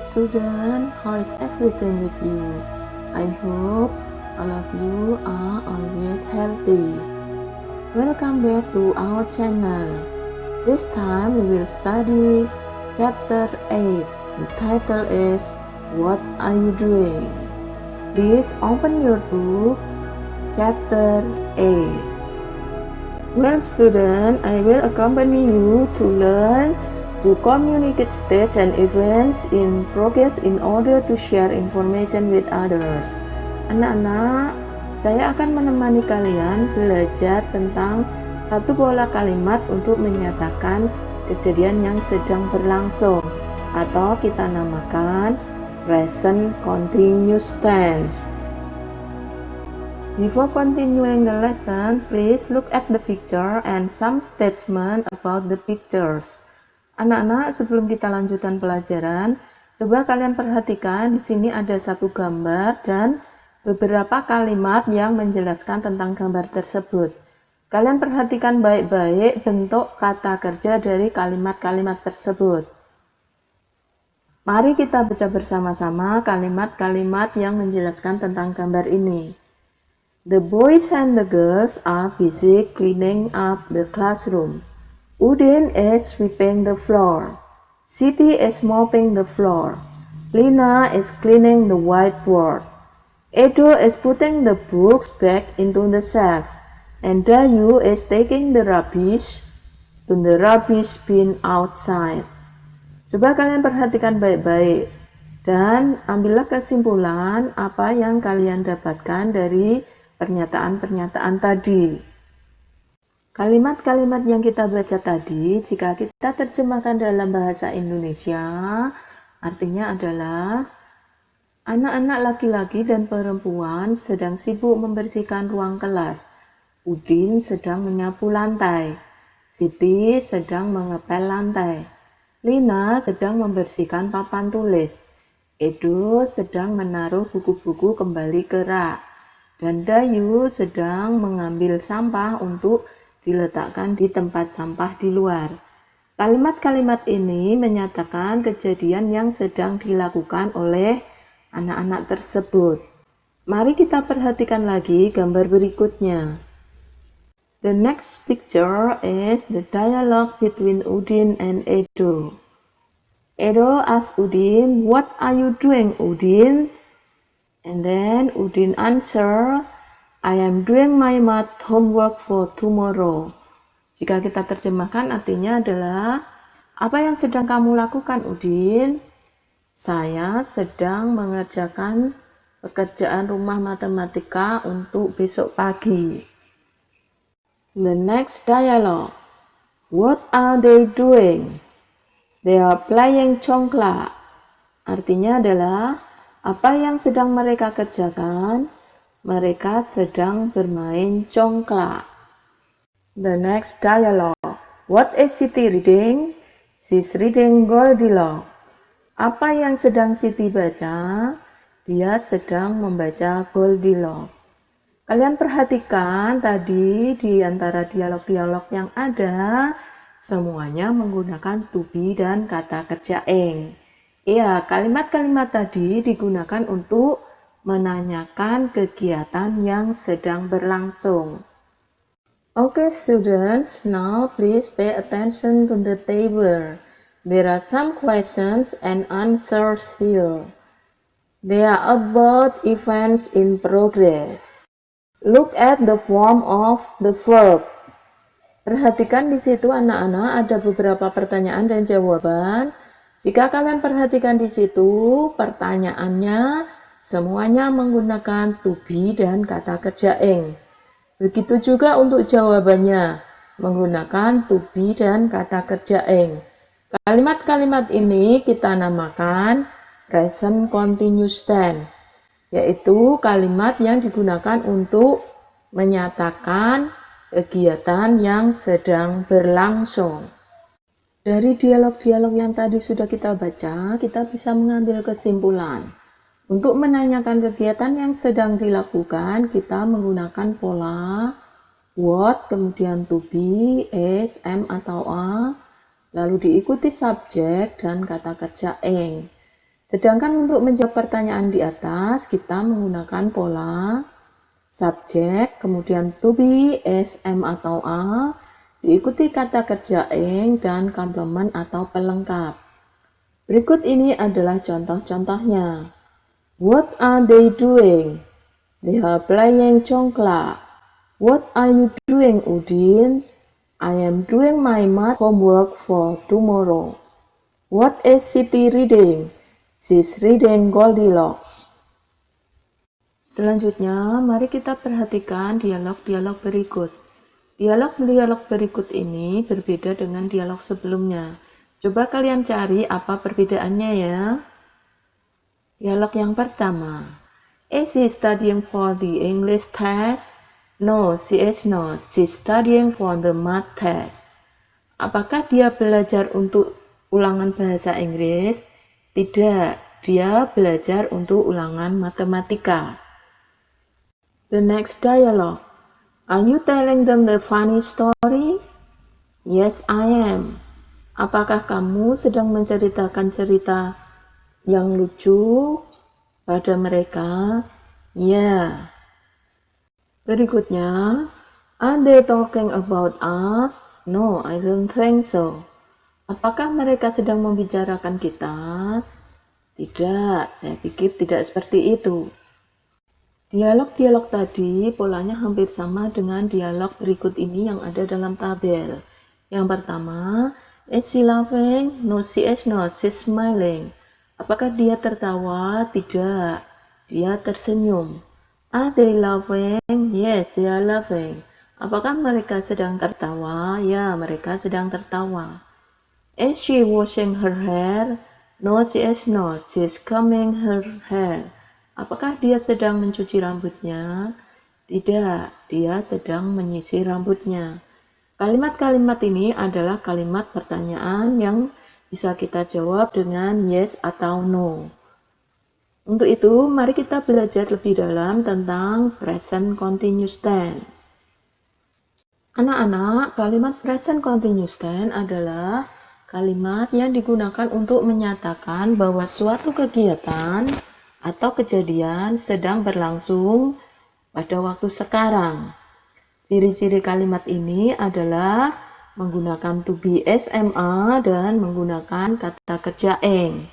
student, how is everything with you? I hope all of you are always healthy. Welcome back to our channel. This time we will study chapter 8. The title is What Are You Doing? Please open your book, chapter 8. Well student, I will accompany you to learn to communicate states and events in progress in order to share information with others. Anak-anak, saya akan menemani kalian belajar tentang satu pola kalimat untuk menyatakan kejadian yang sedang berlangsung, atau kita namakan present continuous tense. Before continuing the lesson, please look at the picture and some statement about the pictures. Anak-anak, sebelum kita lanjutkan pelajaran, coba kalian perhatikan di sini ada satu gambar dan beberapa kalimat yang menjelaskan tentang gambar tersebut. Kalian perhatikan baik-baik bentuk kata kerja dari kalimat-kalimat tersebut. Mari kita baca bersama-sama kalimat-kalimat yang menjelaskan tentang gambar ini. The boys and the girls are busy cleaning up the classroom. Udin is sweeping the floor. Siti is mopping the floor. Lina is cleaning the whiteboard. Edo is putting the books back into the shelf. And Dayu is taking the rubbish to the rubbish bin outside. Coba kalian perhatikan baik-baik dan ambillah kesimpulan apa yang kalian dapatkan dari pernyataan-pernyataan tadi. Kalimat-kalimat yang kita baca tadi, jika kita terjemahkan dalam bahasa Indonesia, artinya adalah anak-anak laki-laki dan perempuan sedang sibuk membersihkan ruang kelas. Udin sedang menyapu lantai. Siti sedang mengepel lantai. Lina sedang membersihkan papan tulis. Edo sedang menaruh buku-buku kembali ke rak. Dan Dayu sedang mengambil sampah untuk diletakkan di tempat sampah di luar. Kalimat-kalimat ini menyatakan kejadian yang sedang dilakukan oleh anak-anak tersebut. Mari kita perhatikan lagi gambar berikutnya. The next picture is the dialogue between Udin and Edo. Edo asks Udin, "What are you doing, Udin?" And then Udin answer, I am doing my math homework for tomorrow. Jika kita terjemahkan artinya adalah, apa yang sedang kamu lakukan, Udin? Saya sedang mengerjakan pekerjaan rumah matematika untuk besok pagi. The next dialogue. What are they doing? They are playing congklak. Artinya adalah, apa yang sedang mereka kerjakan? Mereka sedang bermain congklak. The next dialogue. What is Siti reading? She's reading Goldilocks. Apa yang sedang Siti baca? Dia sedang membaca Goldilocks. Kalian perhatikan tadi di antara dialog-dialog yang ada, semuanya menggunakan to be dan kata kerja ing. Iya, kalimat-kalimat tadi digunakan untuk menanyakan kegiatan yang sedang berlangsung. Okay students, now please pay attention to the table. There are some questions and answers here. They are about events in progress. Look at the form of the verb. Perhatikan di situ anak-anak ada beberapa pertanyaan dan jawaban. Jika kalian perhatikan di situ, pertanyaannya semuanya menggunakan to be dan kata kerja ing. Begitu juga untuk jawabannya, menggunakan to be dan kata kerja ing. Kalimat-kalimat ini kita namakan present continuous tense, yaitu kalimat yang digunakan untuk menyatakan kegiatan yang sedang berlangsung. Dari dialog-dialog yang tadi sudah kita baca, kita bisa mengambil kesimpulan. Untuk menanyakan kegiatan yang sedang dilakukan, kita menggunakan pola what, kemudian to be, is, am, atau are, lalu diikuti subjek dan kata kerja ing. Sedangkan untuk menjawab pertanyaan di atas, kita menggunakan pola subjek, kemudian to be, is, am atau are, diikuti kata kerja ing dan komplement atau pelengkap. Berikut ini adalah contoh-contohnya. What are they doing? They are playing congklak. What are you doing, Udin? I am doing my math homework for tomorrow. What is Siti reading? She's reading Goldilocks. Selanjutnya, mari kita perhatikan dialog-dialog berikut. Dialog-dialog berikut ini berbeda dengan dialog sebelumnya. Coba kalian cari apa perbedaannya ya. Dialog yang pertama. Is she studying for the English test? No, she is not. She's studying for the math test. Apakah dia belajar untuk ulangan bahasa Inggris? Tidak, dia belajar untuk ulangan matematika. The next dialogue. Are you telling them the funny story? Yes, I am. Apakah kamu sedang menceritakan cerita yang lucu pada mereka? Ya. Berikutnya, are they talking about us? No, I don't think so. Apakah mereka sedang membicarakan kita? Tidak, saya pikir tidak seperti itu. Dialog-dialog tadi polanya hampir sama dengan dialog berikut ini yang ada dalam tabel. Yang pertama, is she laughing? No, she is not. She's smiling. Apakah dia tertawa? Tidak, dia tersenyum. Are they laughing? Yes, they are laughing. Apakah mereka sedang tertawa? Ya, mereka sedang tertawa. Is she washing her hair? No, she is not. She is combing her hair. Apakah dia sedang mencuci rambutnya? Tidak, dia sedang menyisir rambutnya. Kalimat-kalimat ini adalah kalimat pertanyaan yang bisa kita jawab dengan yes atau no. Untuk itu, mari kita belajar lebih dalam tentang present continuous tense. Anak-anak, kalimat present continuous tense adalah kalimat yang digunakan untuk menyatakan bahwa suatu kegiatan atau kejadian sedang berlangsung pada waktu sekarang. Ciri-ciri kalimat ini adalah menggunakan to be, is, am, are, dan menggunakan kata kerja ing.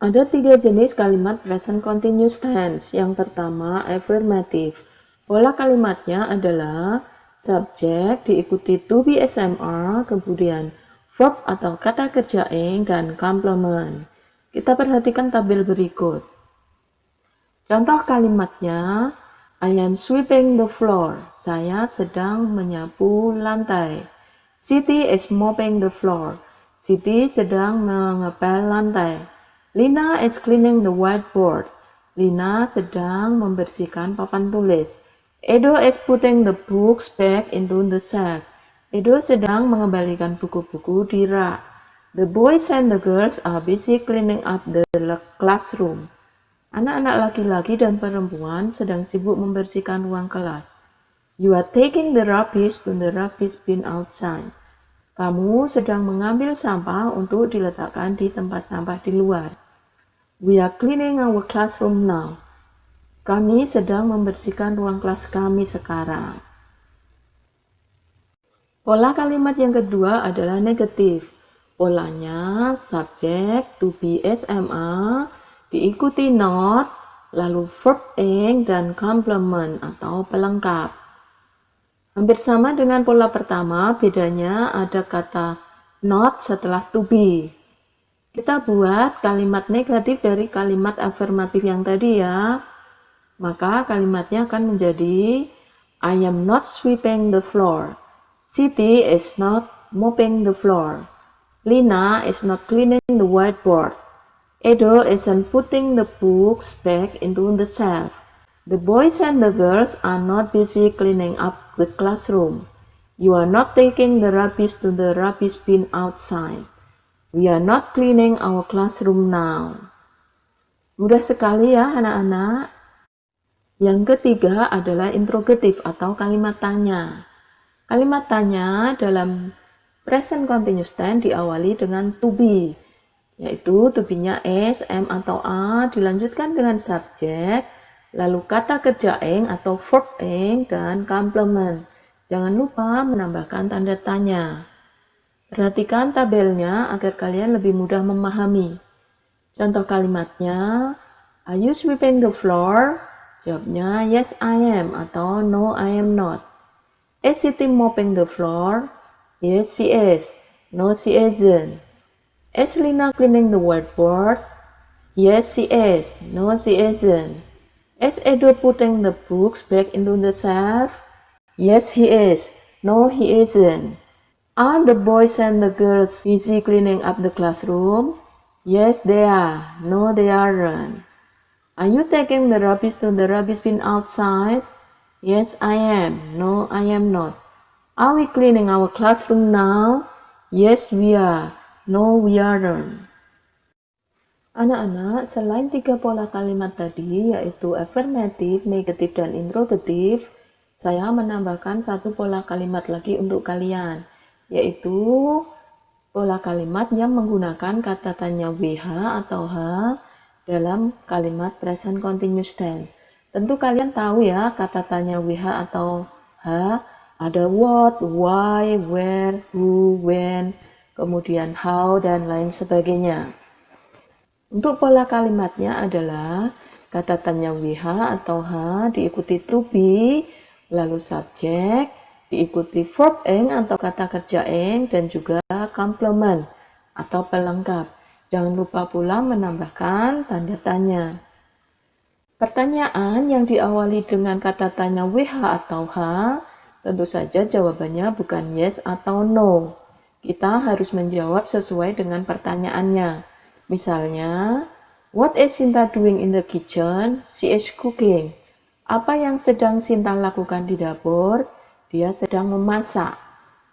Ada 3 jenis kalimat present continuous tense. Yang pertama, affirmative. Pola kalimatnya adalah subjek diikuti to be, is, am, are, kemudian verb atau kata kerja ing, dan complement. Kita perhatikan tabel berikut. Contoh kalimatnya, I am sweeping the floor. Saya sedang menyapu lantai. Siti is mopping the floor. Siti sedang mengepel lantai. Lina is cleaning the whiteboard. Lina sedang membersihkan papan tulis. Edo is putting the books back into the shelf. Edo sedang mengembalikan buku-buku di rak. The boys and the girls are busy cleaning up the classroom. Anak-anak laki-laki dan perempuan sedang sibuk membersihkan ruang kelas. You are taking the rubbish to the rubbish bin outside. Kamu sedang mengambil sampah untuk diletakkan di tempat sampah di luar. We are cleaning our classroom now. Kami sedang membersihkan ruang kelas kami sekarang. Pola kalimat yang kedua adalah negatif. Polanya subjek to be, is, am, are, diikuti not, lalu verb ing, dan complement atau pelengkap. Hampir sama dengan pola pertama, bedanya ada kata not setelah to be. Kita buat kalimat negatif dari kalimat afirmatif yang tadi ya. Maka kalimatnya akan menjadi I am not sweeping the floor. Siti is not mopping the floor. Lina is not cleaning the whiteboard. Edo isn't putting the books back into the shelf. The boys and the girls are not busy cleaning up the classroom. You are not taking the rubbish to the rubbish bin outside. We are not cleaning our classroom now. Mudah sekali ya anak-anak. Yang ketiga adalah interrogative atau kalimat tanya. Kalimat tanya dalam present continuous tense diawali dengan to be. yaitu to be-nya is, am atau are, dilanjutkan dengan subjek, lalu kata kerja ing atau verb ing, dan complement. Jangan lupa menambahkan tanda tanya. Perhatikan tabelnya agar kalian lebih mudah memahami. Contoh kalimatnya, are you sweeping the floor? Jawabnya, yes I am atau no I am not. Is Siti mopping the floor? Yes she is. No she isn't. Is Lina cleaning the whiteboard? Yes she is. No she isn't. Is Edo putting the books back into the shelf? Yes he is. No he isn't. Are the boys and the girls busy cleaning up the classroom? Yes they are. No they aren't. Are you taking the rubbish to the rubbish bin outside? Yes I am. No I am not. Are we cleaning our classroom now? Yes we are. No we aren't. Anak-anak, selain 3 pola kalimat tadi, yaitu affirmative, negatif, dan interrogative, saya menambahkan 1 pola kalimat lagi untuk kalian, yaitu pola kalimat yang menggunakan kata tanya WH atau H dalam kalimat present continuous tense. Tentu kalian tahu ya, kata tanya WH atau H ada what, why, where, who, when, kemudian how, dan lain sebagainya. Untuk pola kalimatnya adalah kata tanya WH atau H diikuti to be, lalu subjek, diikuti verb ing atau kata kerja ing, dan juga complement atau pelengkap. Jangan lupa pula menambahkan tanda tanya. Pertanyaan yang diawali dengan kata tanya WH atau H, tentu saja jawabannya bukan yes atau no. Kita harus menjawab sesuai dengan pertanyaannya. Misalnya, what is Sinta doing in the kitchen? She is cooking. Apa yang sedang Sinta lakukan di dapur? Dia sedang memasak.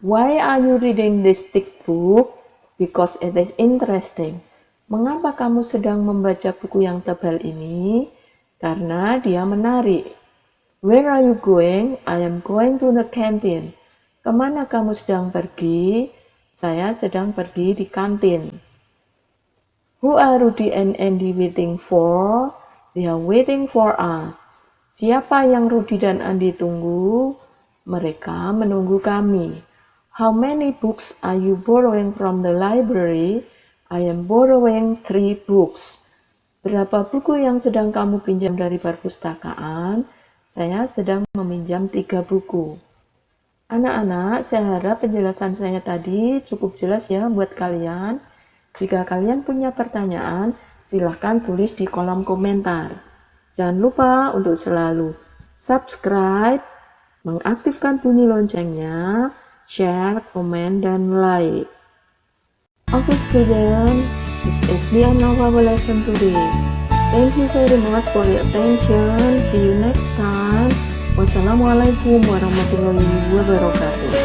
Why are you reading this thick book? Because it is interesting. Mengapa kamu sedang membaca buku yang tebal ini? Karena dia menarik. Where are you going? I am going to the canteen. Kemana kamu sedang pergi? Saya sedang pergi di kantin. Who are Rudy and Andy waiting for? They are waiting for us. Siapa yang Rudy dan Andy tunggu? Mereka menunggu kami. How many books are you borrowing from the library? I am borrowing 3 books. Berapa buku yang sedang kamu pinjam dari perpustakaan? Saya sedang meminjam 3 buku. Anak-anak, saya harap penjelasan saya tadi cukup jelas ya buat kalian. Jika kalian punya pertanyaan, silahkan tulis di kolom komentar. Jangan lupa untuk selalu subscribe, mengaktifkan bunyi loncengnya, share, komen, dan like. Okay students, this is the end of our lesson today. Thank you very much for your attention. See you next time. Wassalamualaikum warahmatullahi wabarakatuh.